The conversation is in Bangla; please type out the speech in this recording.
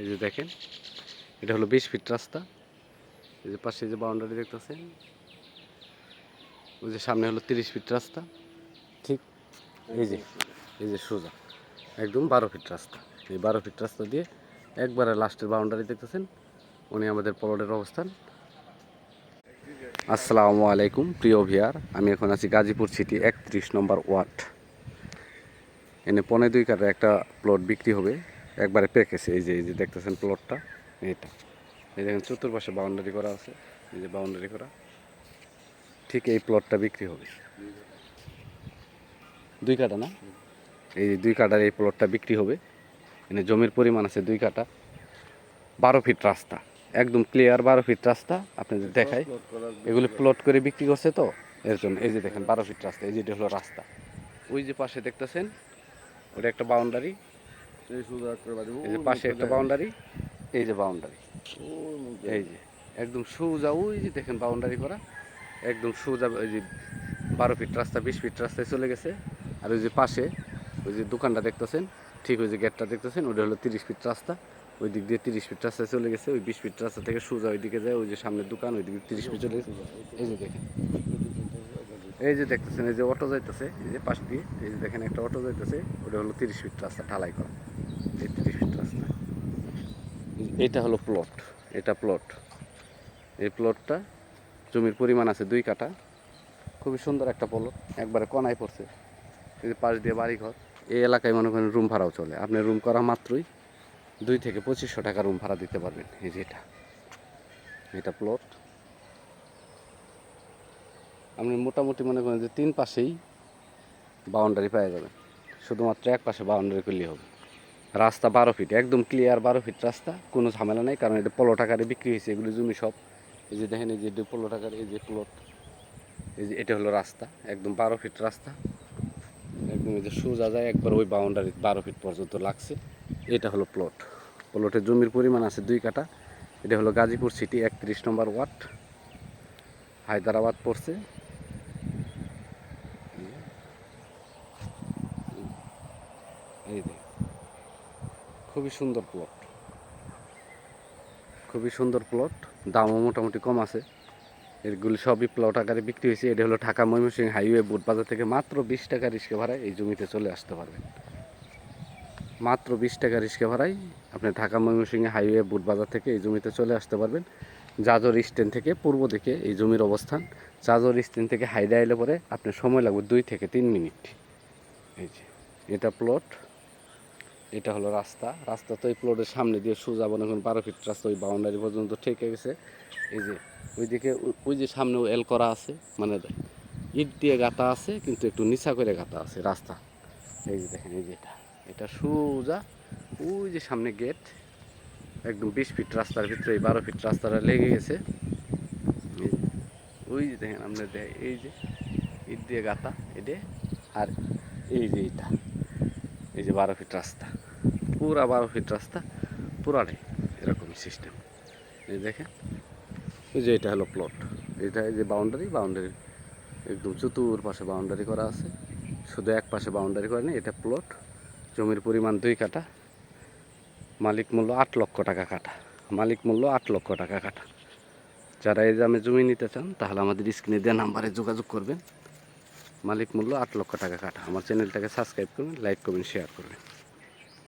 এই যে দেখেন, এটা হলো 20 ফিট রাস্তা। এই যে পাশে যে বাউন্ডারি দেখতেছেন, ওই যে সামনে হলো 30 ফিট রাস্তা। ঠিক এই যে সোজা একদম 12 ফিট রাস্তা। এই 12 ফিট রাস্তা দিয়ে একবারে লাস্টের বাউন্ডারি দেখতেছেন, উনি আমাদের প্লটের অবস্থান। আসসালামু আলাইকুম প্রিয় ভিয়ার, আমি এখন আছি গাজীপুর সিটি 31 নম্বর ওয়ার্ড। এনে 2.5 কাঠার একটা প্লট বিক্রি হবে, একবারে প্যাকেজে। এই যে দেখতেছেন প্লটটা, এটা এই দেখেন চতুর্পাশে বাউন্ডারি করা আছে, এই যে বাউন্ডারি করা। ঠিক এই প্লটটা বিক্রি হবে 2 কাঠা না, এই 2 কাঠার এই প্লটটা বিক্রি হবে। এনে জমির পরিমাণ আছে 2 কাঠা, 12 ফিট রাস্তা, একদম ক্লিয়ার 12 ফিট রাস্তা। আপনাদের দেখাই, এগুলি প্লট করে বিক্রি করছে তো এর জন্য। এই যে দেখেন 12 ফিট রাস্তা, এই যেটা হলো রাস্তা। ওই যে পাশে দেখতেছেন ওটা একটা বাউন্ডারি, এই যে পাশে একটা বাউন্ডারি, এই যে বাউন্ডারি, এই যে একদম সোজা ওই যে দেখেন বাউন্ডারি করা, একদম সোজা। ওই যে 12 ফিট রাস্তা 20 ফিট রাস্তায় চলে গেছে। আর ওই যে পাশে ওই যে দোকানটা দেখতেছেন, ঠিক ওই যে গেটটা দেখতেছেন, ওটা হলো 30 ফিট রাস্তা। ওই দিক দিয়ে 30 ফিট রাস্তায় চলে গেছে। ওই 20 ফিট রাস্তা থেকে সোজা ওই দিকে যায়, ওই যে সামনের দোকান, ওই দিকে 30 ফিট চলে গেছে। এই যে দেখেন, এই যে দেখতেছেন, এই যে অটো যাইতেছে, এই যে পাশ দিয়ে, এই যে দেখেন একটা অটো যাইতেছে, ওটা হলো 30 ফিট রাস্তা ঢালাই করা। এই 30 ফিট রাস্তা, এটা হলো প্লট, এটা প্লট। এই প্লটটা জমির পরিমাণ আছে 2 কাঠা, খুবই সুন্দর একটা প্লট, একবারে কোনায় পড়ছে। এই যে পাশ দিয়ে বাড়িঘর। এই এলাকায় মনে করেন রুম ভাড়াও চলে, আপনি রুম করা মাত্রই 2 থেকে 2500 টাকা রুম ভাড়া দিতে পারবেন। এই যে এটা প্লট। আপনি মোটামুটি মনে করেন যে 3 পাশেই বাউন্ডারি পেয়ে যাবেন, শুধুমাত্র এক পাশে বাউন্ডারি করলেই হবে। রাস্তা 12 ফিট, একদম ক্লিয়ার 12 ফিট রাস্তা, কোনো ঝামেলা নেই, কারণ এটা প্লট আকারে বিক্রি হয়েছে এগুলো জমি সব। এই যে দেখেন, এই যে প্লট আকারে, এই যে প্লট, এই যে এটা হলো রাস্তা, একদম 12 ফিট রাস্তা, একদম এই যে সোজা যায় একবার ওই বাউন্ডারি 12 ফিট পর্যন্ত লাগছে। এটা হলো প্লট। প্লটের জমির পরিমাণ আছে 2 কাঠা। এটা হলো গাজীপুর সিটি 31 নম্বর ওয়ার্ড, হায়দ্রাবাদ পড়ছে। এই যে খুবই সুন্দর প্লট, খুবই সুন্দর প্লট, দামও মোটামুটি কম আছে। এগুলি সবই প্লট আকারে বিক্রি হয়েছে। এটা হলো ঢাকা ময়মনসিংহ হাইওয়ে বোটবাজার থেকে মাত্র 20 টাকা রিক্সা ভাড়ায় এই জমিতে চলে আসতে পারবেন। মাত্র 20 টাকা রিক্সা ভাড়ায় আপনি ঢাকা ময়মনসিংহ হাইওয়ে বোটবাজার থেকে এই জমিতে চলে আসতে পারবেন। জাজর স্ট্যান্ড থেকে পূর্ব দিকে এই জমির অবস্থান। জাজর স্ট্যান্ড থেকে হাইডা এলে পরে আপনার সময় লাগবে 2 থেকে 3 মিনিট। এই যে এটা প্লট, এটা হলো রাস্তা। রাস্তা তো এই প্লটের সামনে দিয়ে সোজা মনে করেন 12 ফিট রাস্তা ওই বাউন্ডারি পর্যন্ত ঠেকে গেছে। এই যে ওইদিকে ওই যে সামনেও এল করা আছে, মানে ইট দিয়ে গাঁথা আছে, কিন্তু একটু নিচা করে গাঁথা আছে রাস্তা। এই যে দেখেন, এই যে এটা সোজা ওই যে সামনে গেট, একদম 20 ফিট রাস্তার ভিতরে এই 12 ফিট রাস্তাটা লেগে গেছে। ওই যে দেখেন আপনার, এই যে ইট দিয়ে গাঁথা এটা, আর এই যে এই যে 12 ফিট রাস্তা, পুরা 12 ফিট রাস্তা পুরাটাই এরকমই সিস্টেম। এই দেখেন, ওই যে এটা হলো প্লট, এটা এই যে বাউন্ডারি একদম চতুর্পাশে বাউন্ডারি করা আছে, শুধু এক পাশে বাউন্ডারি করে নেই। এটা প্লট, জমির পরিমাণ 2 কাঠা, মালিক মূল্য 8 লক্ষ টাকা কাঠা, মালিক মূল্য 8 লক্ষ টাকা কাঠা। যারা এই দামে জমি নিতে চান তাহলে আমাদের স্ক্রিনে দেওয়া নাম্বারে যোগাযোগ করবেন। মালিক মূল্য 8 লক্ষ টাকা কাঠা। আমার চ্যানেলটাকে সাবস্ক্রাইব করবেন, লাইক করবেন, শেয়ার করবেন।